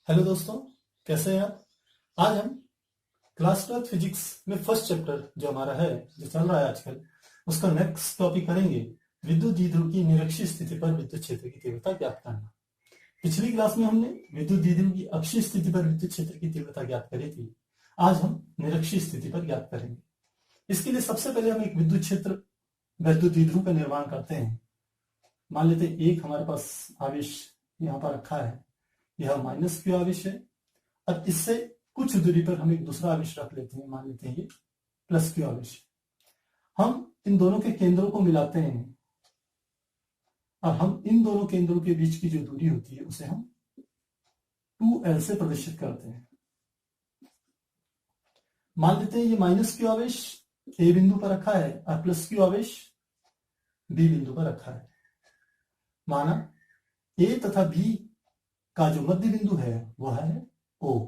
Hello दोस्तों, कैसे हैं आप। आज हम क्लास 12 फिजिक्स में फर्स्ट चैप्टर जो हमारा है, जो चल रहा है आजकल, उसका नेक्स्ट टॉपिक करेंगे। विद्युत द्विध्रुव की निरक्षीय स्थिति पर विद्युत क्षेत्र की तीव्रता ज्ञात करना। पिछली क्लास में हमने विद्युत द्विध्रुव की अक्षीय स्थिति पर विद्युत क्षेत्र की तीव्रता ज्ञात करी थी। आज हम निरक्षीय स्थिति पर ज्ञात करेंगे। इसके लिए सबसे पहले हम एक विद्युत द्विध्रुव का निर्माण करते हैं। मान लेते हैं एक हमारे पास आवेश यहाँ पर रखा है, यह माइनस क्यू आवेश है। अब इससे कुछ दूरी पर हम एक दूसरा आवेश रख लेते हैं, मान लेते हैं ये प्लस क्यू आवेश। हम इन दोनों के केंद्रों को मिलाते हैं और हम इन दोनों केंद्रों के बीच की जो दूरी होती है उसे हम 2L से प्रदर्शित करते हैं। मान लेते हैं ये माइनस क्यू आवेश ए बिंदु पर रखा है और प्लस क्यू आवेश बी बिंदु पर रखा है। माना ए तथा बी का जो मध्य बिंदु है वह है ओ।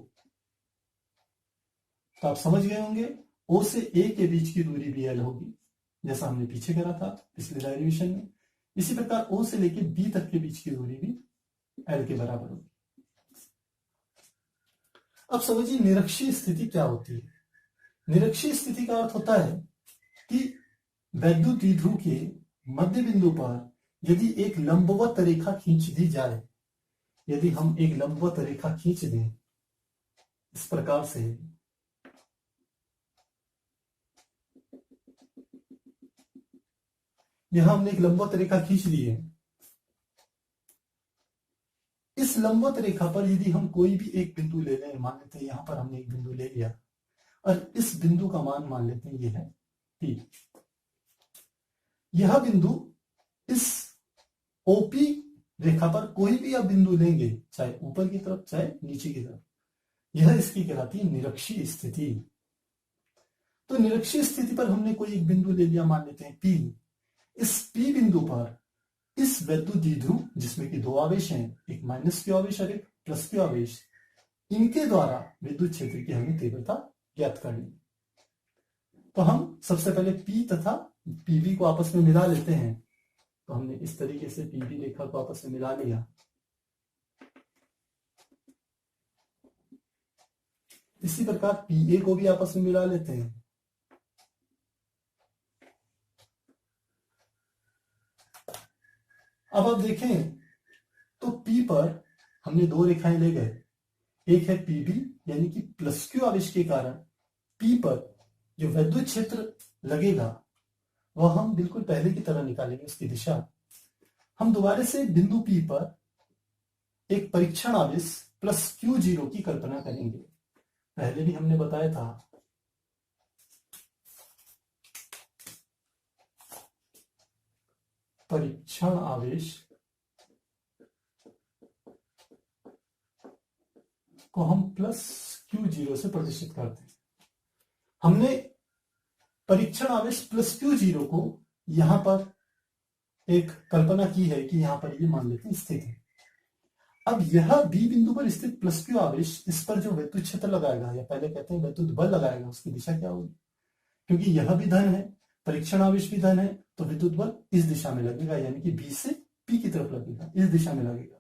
तो आप समझ गए होंगे ओ से ए के बीच की दूरी भी एल होगी, जैसा हमने पीछे करा था पिछले डेरिवेशन में। इसी प्रकार ओ से लेकर बी तक के बीच की दूरी भी एल के बराबर होगी। अब समझिए निरक्षीय स्थिति क्या होती है। निरक्षीय स्थिति का अर्थ होता है कि वैद्युत द्विध्रुव के मध्य बिंदु पर यदि एक लंबवत रेखा खींच दी जाए, यदि हम एक लंबवत रेखा खींच दें इस प्रकार से, यहां हमने एक लंबवत रेखा खींच दी है। इस लंबवत रेखा पर यदि हम कोई भी एक बिंदु ले लें, मान लेते हैं यहां पर हमने एक बिंदु ले लिया और इस बिंदु का मान मान लेते हैं ये है P। यह बिंदु इस OP रेखा पर कोई भी आप बिंदु लेंगे, चाहे ऊपर की तरफ चाहे नीचे की तरफ, यह इसकी कहलाती है निरक्षीय स्थिति। तो निरक्षीय स्थिति पर हमने कोई एक बिंदु ले लिया, मान लेते हैं P। इस P बिंदु पर इस वैद्युत द्विध्रुव जिसमें कि दो आवेश हैं, एक माइनस क्यू आवेश और एक प्लस क्यू आवेश, इनके द्वारा विद्युत क्षेत्र की हमें तीव्रता ज्ञात करनी। तो हम सबसे पहले P तथा PB को आपस में मिला लेते हैं। तो हमने इस तरीके से PB रेखा को आपस में मिला लिया। इसी प्रकार PA को भी आपस में मिला लेते हैं। अब आप देखें तो P पर हमने दो रेखाएं ले गए, एक है PB यानी कि प्लस क्यू आवेश के कारण P पर जो विद्युत क्षेत्र लगेगा वह हम बिल्कुल पहले की तरह निकालेंगे, उसकी दिशा। हम दोबारा से बिंदु P पर एक परीक्षण आवेश प्लस Q0 की कल्पना करेंगे। पहले भी हमने बताया था परीक्षण आवेश को हम प्लस Q0 से प्रदर्शित करते हैं। हमने परीक्षण आवेश प्लस Q0 को यहां पर एक कल्पना की है कि यहां पर ये मान लेते हैं स्थित है। अब यह बी बिंदु पर स्थित प्लस क्यू आवेश इस पर जो विद्युत क्षेत्र लगाएगा, या पहले कहते हैं विद्युत बल लगाएगा, उसकी दिशा क्या होगी? क्योंकि यह भी धन है, परीक्षण आवेश भी धन है, तो विद्युत बल इस दिशा में लगेगा, यानी कि बी से पी की तरफ लगेगा, इस दिशा में लगेगा।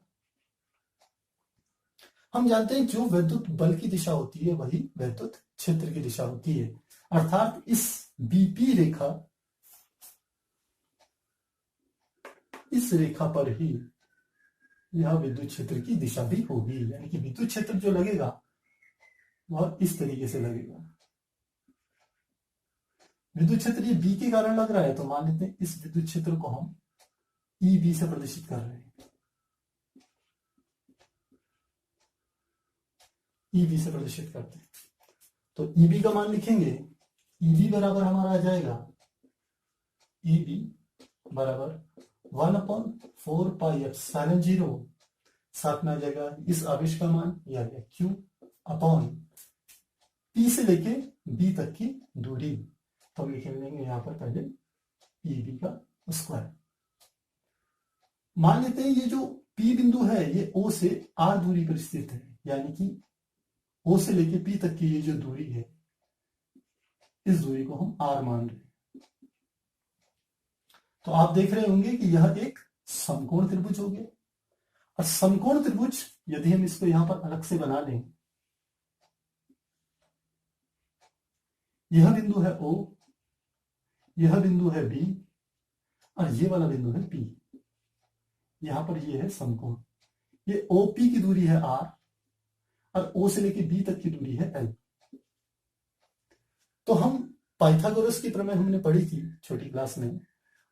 हम जानते हैं जो विद्युत बल की दिशा होती है वही विद्युत क्षेत्र की दिशा होती है। अर्थात इस बीपी रेखा, इस रेखा पर ही यह विद्युत क्षेत्र की दिशा भी होगी, यानी कि विद्युत क्षेत्र जो लगेगा वह इस तरीके से लगेगा। विद्युत क्षेत्र ये बी के कारण लग रहा है, तो मान लेते हैं इस विद्युत क्षेत्र को हम EB से प्रदर्शित कर रहे हैं। EB से प्रदर्शित करते हैं तो EB का मान लिखेंगे। EB बराबर हमारा आ जाएगा EB बराबर 1/4 पाई एप्सिलॉन 0, साथ में आ जाएगा इस आवेश का मान, या Q अपॉन P से लेके B तक की दूरी। तो हम लिखेंगे यहां पर पहले EB का स्क्वायर। मान लेते हैं ये जो P बिंदु है ये O से R दूरी पर स्थित है, यानी कि O से लेके P तक की ये जो दूरी है, इस दूरी को हम R मान रहे हैं। तो आप देख रहे होंगे कि यह एक समकोण त्रिभुज हो गया। और समकोण त्रिभुज यदि हम इसको यहां पर अलग से बना लें, यह बिंदु है O, यह बिंदु है B और ये वाला बिंदु है P। यहां पर ये है समकोण। ये OP की दूरी है R और O से लेके B तक की दूरी है L। तो हम पाइथागोरस की प्रमेय हमने पढ़ी थी छोटी क्लास में।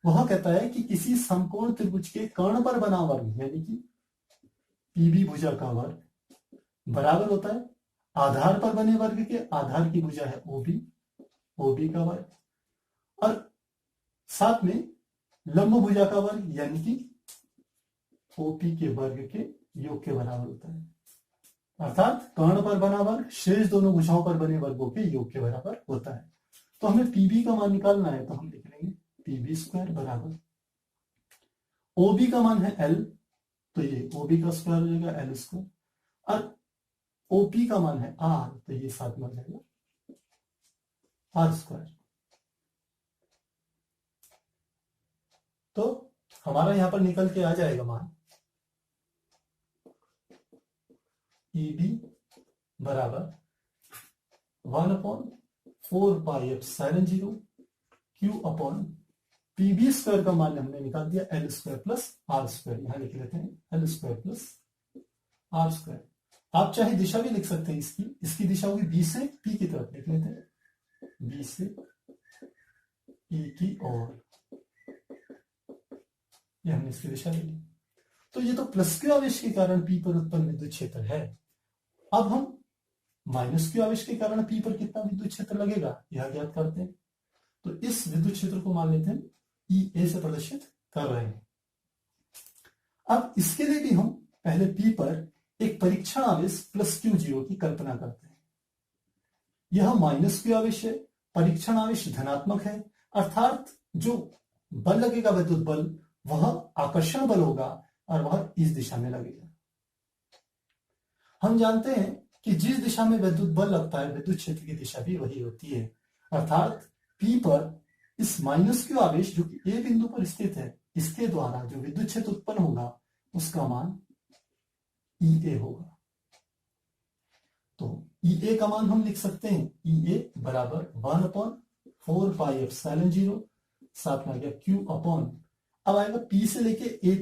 वह कहता है कि किसी समकोण त्रिभुज के कर्ण पर बना वर्ग यानी कि पीबी भुजा का वर्ग बराबर होता है आधार पर बने वर्ग के, आधार की भुजा है ओबी, ओबी का वर्ग, और साथ में लंब भुजा का वर्ग यानी कि ओपी के वर्ग के योग के बराबर होता है। अर्थात कर्ण पर बना वर्ग शेष दोनों भुजाओं पर बने वर्गों के योग के बराबर होता है। तो हमें पीबी का मान निकालना है, तो हम लिख लेंगे पीबी स्क्वायर बराबर ओबी का मान है एल, तो ये ओबी का स्क्वायर हो जाएगा एल स्क्वायर, और ओपी का मान है आर, तो ये साथ में हो जाएगा आर स्क्वायर। तो हमारा यहां पर निकल के आ जाएगा मान ईबी बराबर 1/4πε0 क्यू अपॉन पीबी स्क्वायर का मान हमने निकाल दिया L square plus R square. यहां लिख लेते हैं L square plus R square. आप चाहे दिशा भी लिख सकते हैं इसकी, इसकी दिशा होगी बी से पी की तरफ, लिख लेते हैं बी से पी की ओर, ये हमने इसकी दिशा ले ली। तो ये तो प्लस क्यू आवेश के कारण पी पर उत्पन्न विद्युत क्षेत्र है। अब हम माइनस क्यू आवेश के कारण पी पर कितना विद्युत क्षेत्र लगेगा यह ज्ञात करते हैं। तो इस विद्युत क्षेत्र को मान लेते हैं ई ए से प्रदर्शित कर रहे हैं। अब इसके लिए भी हम पहले पी पर एक परीक्षण आवेश प्लस क्यू जीरो की कल्पना करते हैं। यह माइनस क्यू आवेश है, परीक्षण आवेश धनात्मक है, अर्थात जो बल लगेगा विद्युत बल वह आकर्षण बल होगा और वह इस दिशा में लगेगा। हम जानते हैं कि जिस दिशा में विद्युत बल लगता है विद्युत क्षेत्र की दिशा भी वही होती है, अर्थात पी पर इस माइनस क्यू आवेश जो कि ए बिंदु पर स्थित है इसके द्वारा जो विद्युत क्षेत्र उत्पन्न होगा उसका मान ई ए होगा। तो ई ए का मान हम लिख सकते हैं ई ए बराबर 1/4πε0 साथ में आ गया क्यू अपॉन, अब आएगा पी से लेके ए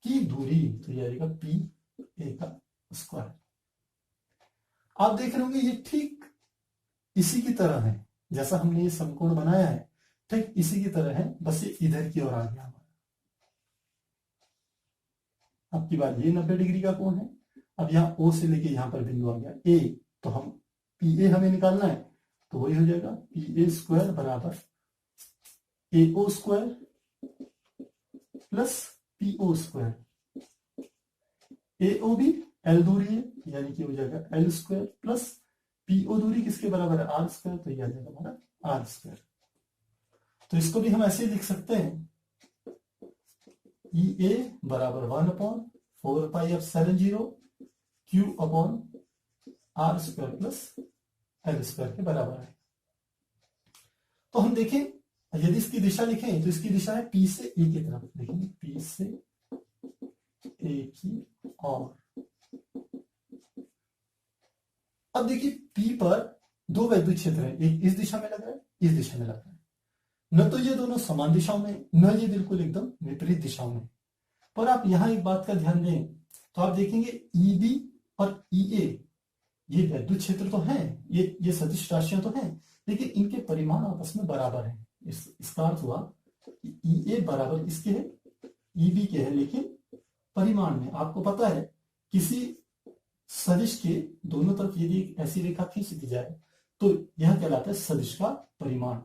की दूरी, तो ये आएगा पी ए का स्क्वायर। आप देख रहे होंगे ये ठीक इसी की तरह है जैसा हमने ये समकोण बनाया है, ठीक इसी की तरह है, बस ये इधर की ओर आ गया हमारा। अब की बात ये 90 डिग्री का कोण है। अब यहाँ ओ से लेके यहां पर बिंदु आ गया ए, तो हम पी ए हमें निकालना है, तो वही हो जाएगा पी ए स्क्वायर बराबर A O square plus P O square. A O भी एल दूरी है यानी कि हो जाएगा L square plus P O दूरी किसके बराबर है आर स्क्वायर, तो यह आ जाएगा हमारा आर स्क्वायर। तो इसको भी हम ऐसे लिख सकते हैं ई ए बराबर 1/4πε0 Q upon R square plus L square के बराबर है। तो हम देखें यदि इसकी दिशा लिखें तो इसकी दिशा है पी से ए की तरफ, देखेंगे पी से ए की और। अब देखिए पी पर दो विद्युत क्षेत्र है, एक इस दिशा में लग रहा है, इस दिशा में लग रहा है। न तो ये दोनों समान दिशाओं में, न ये बिल्कुल एकदम विपरीत दिशाओं में। पर आप यहां एक बात का ध्यान दें तो आप देखेंगे ईबी और ईए ये विद्युत क्षेत्र तो हैं, ये सदिश राशियां तो हैं, लेकिन इनके परिमाण आपस में बराबर हैं। इसका अर्थ हुआ ईए बराबर इसके है, ईबी के है, लेकिन परिमाण में आपको पता है किसी सदिश के दोनों तरफ यदि एक ऐसी रेखा खींच दी जाए तो यह कहलाता है सदिश का परिमाण।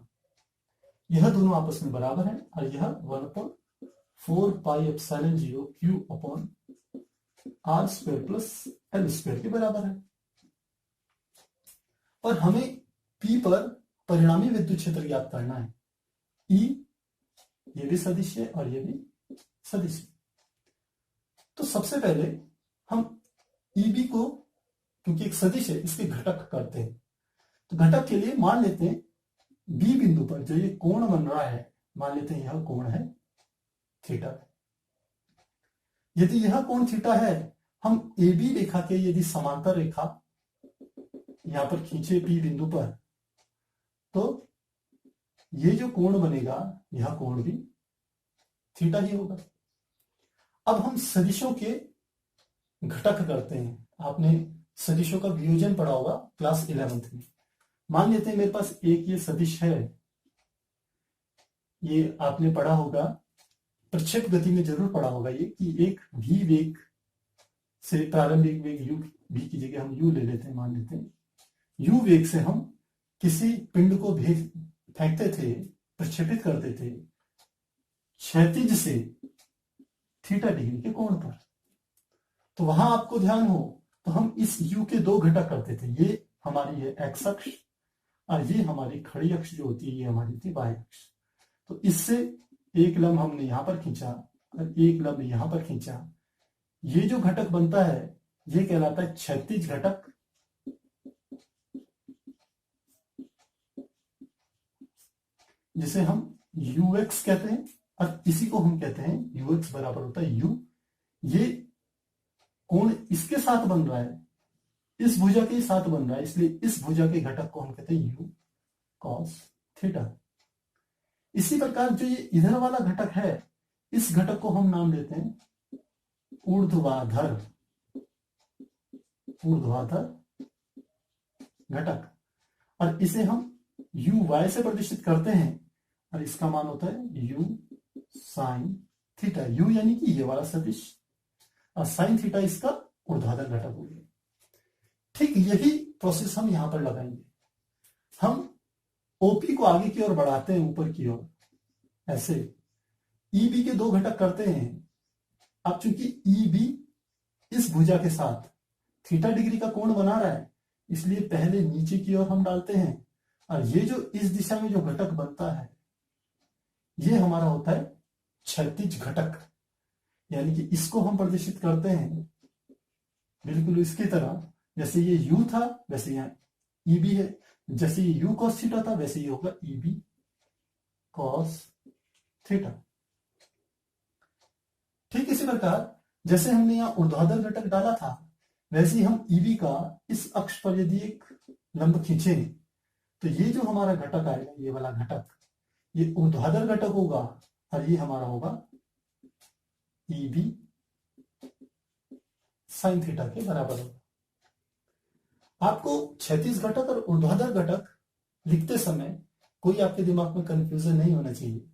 यह दोनों आपस में बराबर है और यह 1/4πε0 Q upon R square plus L square के बराबर है। और हमें पी पर परिणामी विद्युत क्षेत्र ज्ञात करना है। ई ये भी सदिश है और ये भी सदिश है। तो सबसे पहले हम ईबी को, क्योंकि एक सदिश है, इसके घटक करते हैं। तो घटक के लिए मान लेते हैं बी बिंदु पर जो ये कोण बन रहा है, मान लेते हैं यह कोण है थीटा। यदि यह कोण थीटा है, हम ए बी रेखा के यदि समांतर रेखा यहां पर खींचे पी बिंदु पर, तो ये जो कोण बनेगा यह कोण भी थीटा ही होगा। अब हम सदिशों के घटक करते हैं। आपने सदिशों का वियोजन पढ़ा होगा क्लास 11th में। मान लेते हैं मेरे पास एक ये सदिश है, ये आपने पढ़ा होगा, प्रक्षेप गति में जरूर पढ़ा होगा ये, कि एक v वेग से प्रारंभिक वेग u, v की जगह हम u ले लेते हैं, मान लेते हैं u वेग से हम किसी पिंड को फेंकते थे, प्रक्षेपित करते थे क्षैतिज से थीटा डिग्री के कोण पर। तो वहां आपको ध्यान हो तो हम इस u के दो घटक करते थे, ये हमारी है x अक्ष और ये हमारी खड़ी अक्ष जो होती है ये हमारी थी y अक्ष। तो इससे एक लंब हमने यहां पर खींचा और एक लंब यहां पर खींचा। ये जो घटक बनता है ये कहलाता है क्षैतिज घटक, जिसे हम ux कहते हैं, और इसी को हम कहते हैं ux बराबर होता है u। ये कोण इसके साथ बन रहा है, इस भुजा के साथ बन रहा है, इसलिए इस भुजा के घटक को हम कहते हैं u cos थीटा। इसी प्रकार जो ये इधर वाला घटक है, इस घटक को हम नाम देते हैं ऊर्ध्वाधर घटक, और इसे हम uy से प्रदर्शित करते हैं और इसका मान होता है u sin थीटा। u यानी कि ये वाला सदिश और साइन थीटा इसका ऊर्ध्वाधर घटक हो गया। ठीक यही प्रोसेस हम यहां पर लगाएंगे। हम ओपी को आगे की ओर बढ़ाते हैं, ऊपर की ओर, ऐसे ईबी के दो घटक करते हैं। अब चूंकि ईबी इस भुजा के साथ थीटा डिग्री का कोण बना रहा है, इसलिए पहले नीचे की ओर हम डालते हैं, और ये जो इस दिशा में जो घटक बनता है ये हमारा होता है क्षैतिज घटक, यानी कि इसको हम प्रदर्शित करते हैं बिल्कुल इसकी तरह। जैसे ये u था वैसे यहाँ eb है, जैसे ये u cos थीटा था वैसे ये होगा eb cos थीटा। ठीक इसी प्रकार जैसे हमने यहाँ ऊर्ध्वाधर घटक डाला था, वैसे ही हम eb का इस अक्ष पर यदि एक लंब खींचे तो ये जो हमारा घटक आएगा, ये वाला घटक, ये ऊर्ध्वाधर घटक होगा और ये हमारा होगा eb साइन थीटा के बराबर होगा। आपको क्षैतिज घटक और ऊर्ध्वाधर घटक लिखते समय कोई आपके दिमाग में कंफ्यूजन नहीं होना चाहिए।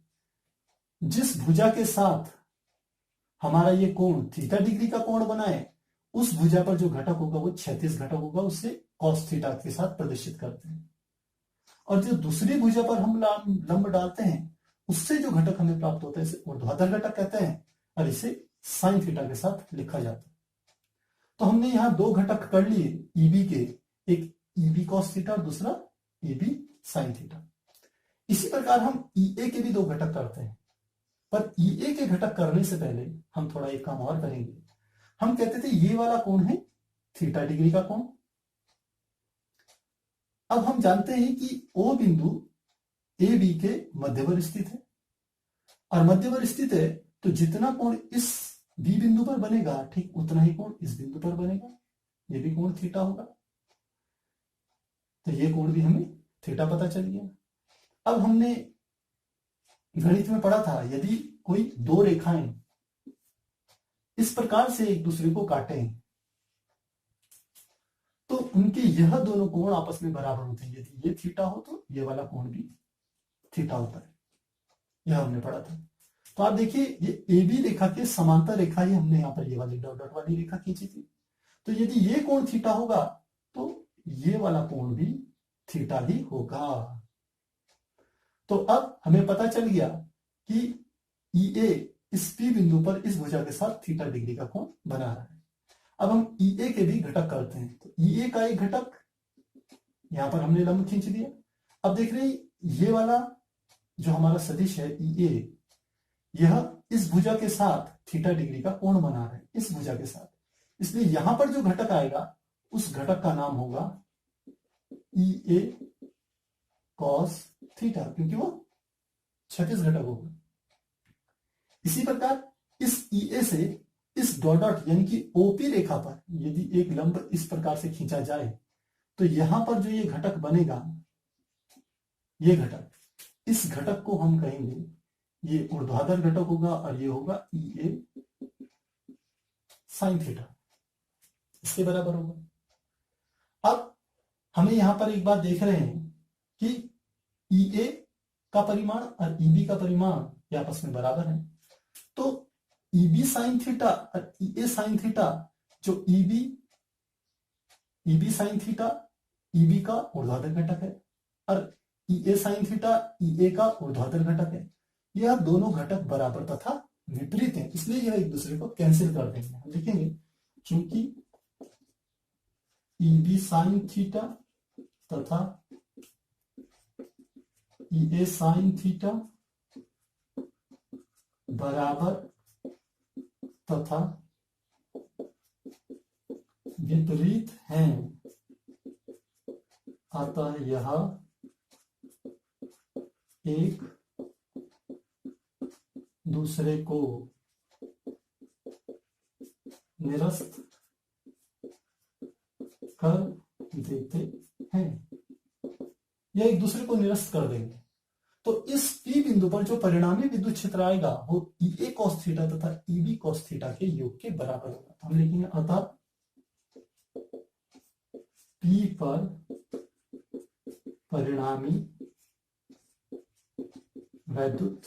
जिस भुजा के साथ हमारा ये कोण थीटा डिग्री का कोण बनाए, उस भुजा पर जो घटक होगा वो क्षैतिज घटक होगा, उससे कॉस थीटा के साथ प्रदर्शित करते हैं। और जो दूसरी भुजा पर हम लंब डालते हैं, उससे जो घटक हमें प्राप्त होता है इसे ऊर्ध्वाधर घटक कहते हैं, और इसे साइन थीटा के साथ लिखा जाता है। तो हमने यहां दो घटक कर लिए ईबी के, एक ईबी कॉस थीटा और दूसरा ईबी साइन थीटा। इसी प्रकार हम ईए के भी दो घटक करते हैं, पर ईए के घटक करने से पहले हम थोड़ा एक काम और करेंगे। हम कहते थे ये वाला कोण है थीटा डिग्री का कोण। अब हम जानते हैं कि ओ बिंदु ए बी के मध्यवर स्थित है, और मध्यवर स्थित है तो जितना कोण इस बी बिंदु पर बनेगा ठीक उतना ही कोण इस बिंदु पर बनेगा, ये भी कोण थीटा होगा। तो ये कोण भी हमें थीटा पता चल गया। अब हमने गणित में पढ़ा था, यदि कोई दो रेखाएं इस प्रकार से एक दूसरे को काटें तो उनके यह दोनों कोण आपस में बराबर होते हैं। यदि ये थीटा हो तो ये वाला कोण भी थीटा होता है, यह हमने पढ़ा था। तो आप देखिए ये ए बी रेखा के समांतर रेखा ही हमने यहाँ पर ये वाली डॉट डॉट वाली रेखा खींची थी। तो यदि ये कोण थीटा होगा तो ये वाला कोण भी थीटा ही होगा। तो अब हमें पता चल गया कि ईए इस पी बिंदु पर इस भुजा के साथ थीटा डिग्री का कोण बना रहा है। अब हम ईए के भी घटक करते हैं। तो ईए का एक घटक यहां पर हमने लंब खींच दिया। अब देख रहे हैं ये वाला जो हमारा सदिश है ईए, यह इस भुजा के साथ थीटा डिग्री का कोण बना रहा है, इस भुजा के साथ। इसलिए यहां पर जो घटक आएगा उस घटक का नाम होगा ईए कॉस थीटा, क्योंकि वो क्षैतिज घटक होगा। इसी प्रकार इस ईए से इस डॉट डॉट यानी कि ओपी रेखा पर यदि एक लंब इस प्रकार से खींचा जाए तो यहां पर जो ये घटक बनेगा, ये घटक, इस घटक को हम कहेंगे, ये ऊर्ध्वाधर घटक होगा और ये होगा ई ए साइन थीटा, इसके बराबर होगा। अब हमें यहां पर एक बात देख रहे हैं कि ई ए का परिमाण और ईबी का परिमाण ये आपस में बराबर है, तो ईबी साइन थीटा और ई ए साइन थीटा, जो ईबी साइन थीटा ईबी का ऊर्ध्वाधर घटक है और ई ए साइन थीटा ई ए का ऊर्ध्वाधर घटक है। यह दोनों घटक बराबर तथा विपरीत हैं, इसलिए यह एक दूसरे को कैंसिल कर देंगे। हम लिखेंगे क्योंकि ईबी साइन थीटा तथा ई ए साइन थीटा बराबर तथा विपरीत हैं, अतः यह एक दूसरे को निरस्त कर देते हैं, यह एक दूसरे को निरस्त कर देंगे। तो इस P बिंदु पर जो परिणामी विद्युत क्षेत्र आएगा वो EA cos थीटा तथा EB cos थीटा के योग के बराबर होगा। हम लिखेंगे अतः P पर परिणामी विद्युत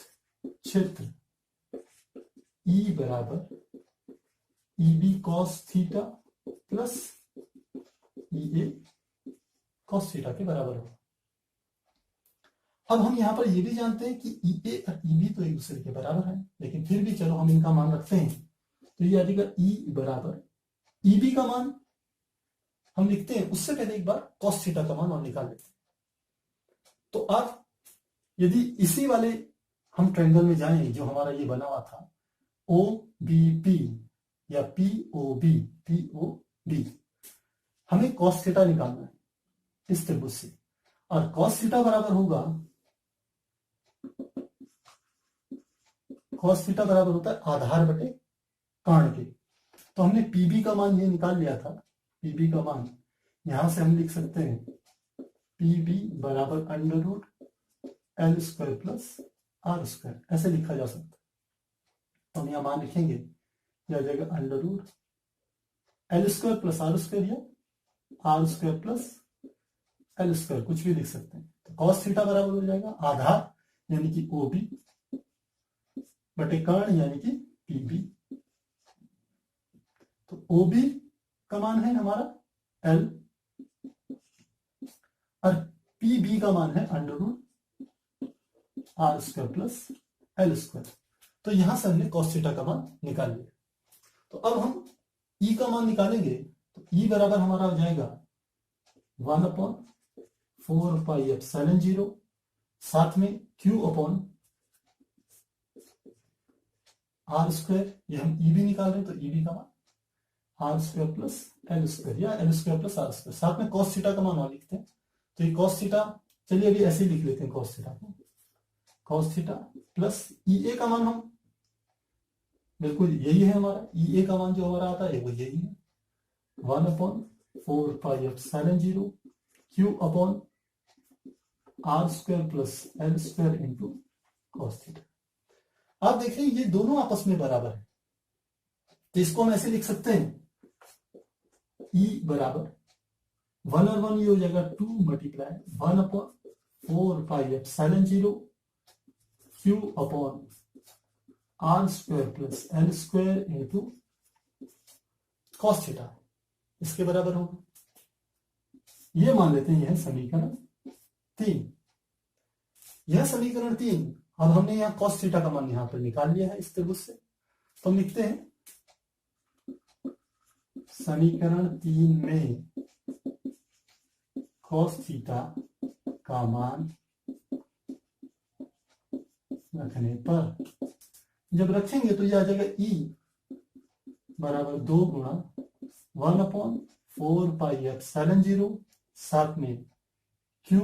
क्षेत्र E बराबर EB cos theta plus EA cos theta के बराबर होगा। अब हम यहां पर ये भी जानते हैं कि EA और EB तो एक दूसरे के बराबर है, लेकिन फिर भी चलो हम इनका मान रखते हैं, तो ये आ जाएगा E बराबर EB का मान हम लिखते हैं, उससे पहले एक बार cos थीटा का मान और निकाल लेते हैं। तो अब यदि इसी वाले हम ट्रायंगल में जाएं जो हमारा ये बना हुआ था OBP या POB, हमें cos थीटा निकालना है इस त्रिभुज से, और cos थीटा बराबर होगा, cos थीटा बराबर होता है आधार बटे कर्ण के। तो हमने PB का मान ये निकाल लिया था, PB का मान यहां से हम लिख सकते हैं PB बराबर under root L square plus R square, ऐसे लिखा जा सकता है। तो हम यहां मान लिखेंगे, यह आ जाएगा under root L square plus R square या R square plus L square, कुछ भी लिख सकते हैं। तो cos थीटा बराबर हो जाएगा आधार यानी कि OB बटे कर्ण यानी कि PB। तो OB का मान है हमारा L और PB का मान है under root R square plus L square. तो यहां से हमने cos थीटा का मान निकाल लिया। तो अब हम E का मान निकालेंगे, तो E बराबर हमारा हो जाएगा 1/4 पाई एप्सिलॉन 0, साथ में Q अपॉन R स्क्वायर, ये हम EB निकाल रहे हैं, तो EB का मान R square plus L square या L square plus R square, साथ में cos थीटा का मान और लिखते हैं। तो ये cos थीटा, चलिए अभी ऐसे ही लिख लेते हैं cos थीटा को, cos थीटा प्लस EA का मान हम बिल्कुल यही है हमारा, EA का मान जो हमारा आता है वो यही है 1/4 pi epsilon 0 Q upon R square plus L square into cos theta. आप देखें ये दोनों आपस में बराबर है, तो इसको हम ऐसे लिख सकते हैं E बराबर 1 और 1 ये हो जाएगा 2 multiply 1/4 pi epsilon 0 Q upon R square plus L square into cos theta, इसके बराबर होगा। ये मान लेते हैं यह समीकरण 3। यह समीकरण 3, अब हमने यहां cos थीटा का मान यहां पर निकाल लिया है इस त्रिभुज से, तो हम लिखते हैं समीकरण 3 में cos थीटा का मान रखने पर, जब रखेंगे तो यह आ जाएगा E बराबर 2 गुणा 1/4 पाई एप्सिलॉन 0, साथ में Q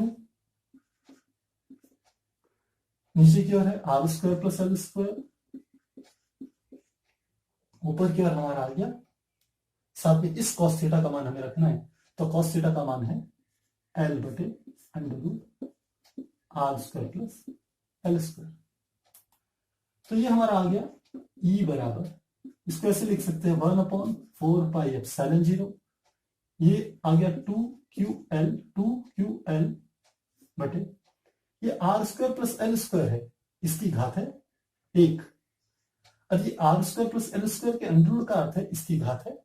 नीचे की ओर है R square plus L square ऊपर की ओर हमारा आ गया, साथ में इस cos थीटा का मान हमें रखना है, तो cos थीटा का मान है L बटे under root R square plus L square. तो ये हमारा आ गया E बराबर, इसको ऐसे लिख सकते हैं 1/4πε0, ये आ गया 2QL बटे ये R square plus L square है, इसकी घात है 1। अब ये R square plus L square के अंडर रूट का अर्थ है इसकी घात है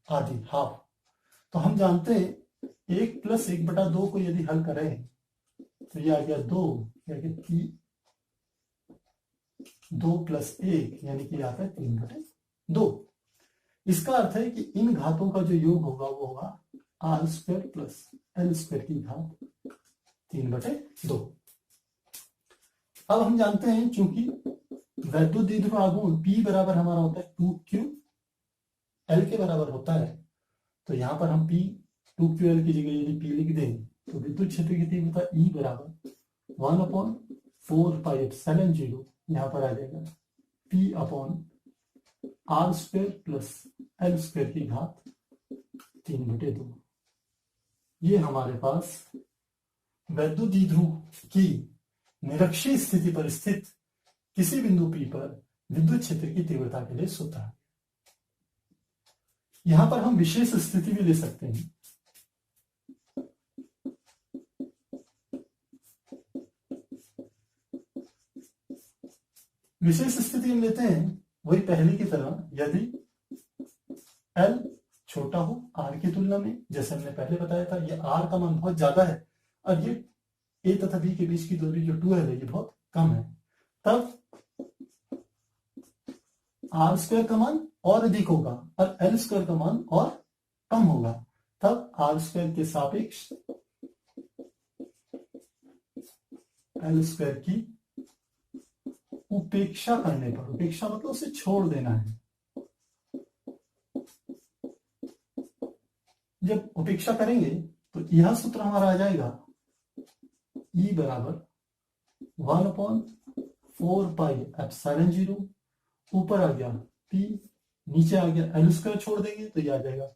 आधी, हाफ। तो हम जानते हैं 1 + 1/2 को यदि हल करें तो ये आ गया 2, यानी कि 2 + 1 यानी कि आता है 3/2। इसका अर्थ है कि इन घातों का जो योग होगा वो होगा R square plus L square की घात 3/2। अब हम जानते हैं चूंकि वैद्युत द्विध्रुव आघूर्ण P बराबर हमारा होता है 2QL के बराबर होता है, तो यहां पर हम P 2QL की जगह यदि P लिख दें तो विद्युत क्षेत्र की तीव्रता E बराबर 1/4πε0 यहां पर आ जाएगा P/r² प्लस एल स्क्वायर की घात 3/2। ये हमारे पास वैद्युत द्विध्रुव की निरक्षीय स्थिति पर स्थित किसी बिंदु P पर विद्युत क्षेत्र की तीव्रता के लिए सूत्र है। यहां पर हम विशेष स्थिति भी ले सकते हैं। विशेष स्थिति हम लेते हैं वही पहले की तरह, यदि L छोटा हो R की तुलना में, जैसे हमने पहले बताया था ये R का मान बहुत ज्यादा है और ये A तथा B के बीच की दूरी जो 2L है ये बहुत कम है, तब R² का मान और अधिक होगा और L² का मान और कम होगा। तब R² के सापेक्ष L² की उपेक्षा करने पर, उपेक्षा मतलब उसे छोड़ देना है, जब उपेक्षा करेंगे तो यह सूत्र हमारा आ जाएगा E बराबर 1/4πε0, ऊपर आ गया P, नीचे आ गया L² छोड़ देंगे तो यह आ जाएगा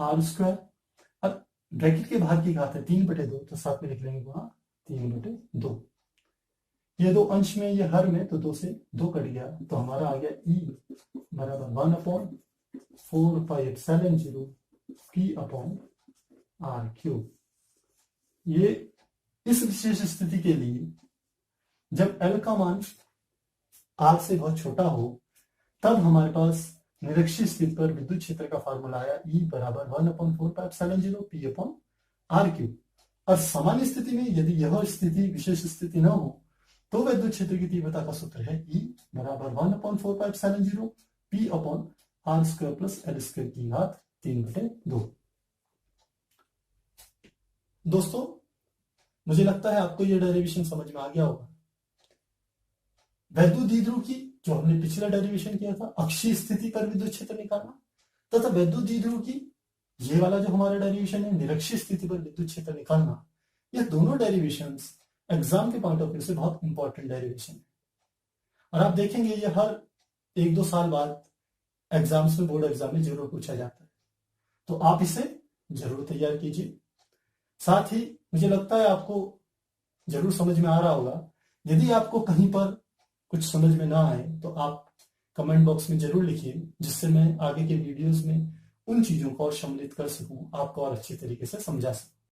R²। अब ब्रैकेट के बाहर की घात है 3/2, तो साथ में लिख लेंगे वहां 3/2। ये दो अंश में ये हर में, तो 2 से 2 कट गया, तो हमारा आ गया E बराबर 1/4πε0 P/r³। ये इस विशेष स्थिति के लिए जब L का मान R से बहुत छोटा हो तब हमारे पास निरक्षीय स्थिति पर विद्युत क्षेत्र का फार्मूला आया E बराबर 1/4πε0 P/r³। और सामान्य स्थिति में यदि यह स्थिति विशेष स्थिति न हो तो विद्युत क्षेत्र की तीव्रता का सूत्र है E बराबर 1/4πε0 P/r² प्लस L² की घात 3/2। दोस्तों, मुझे लगता है आपको यह डेरिवेशन समझ में आ गया होगा। वैद्युत द्विध्रुव की जो हमने पिछला डेरिवेशन किया था अक्षीय स्थिति पर विद्युत क्षेत्र निकालना, तथा वैद्युत द्विध्रुव की ये वाला जो हमारा डेरिवेशन है निरक्षीय स्थिति पर विद्युत क्षेत्र निकालना, यह दोनों डेरिवेशंस एग्जाम के पॉइंट ऑफ व्यू से बहुत इंपॉर्टेंट डेरिवेशन है। और आप देखेंगे ये हर 1-2 साल बाद एग्जाम्स में, बोर्ड एग्जाम में जरूर पूछा जाता है, तो आप इसे जरूर तैयार कीजिए। साथ ही मुझे लगता है आपको जरूर समझ में आ रहा होगा। यदि आपको कहीं पर कुछ समझ में ना आए तो आप कमेंट बॉक्स में जरूर लिखिए, जिससे मैं आगे के वीडियोस में उन चीजों को और सम्मिलित कर सकूं, आपको और अच्छी तरीके से समझा सकूं।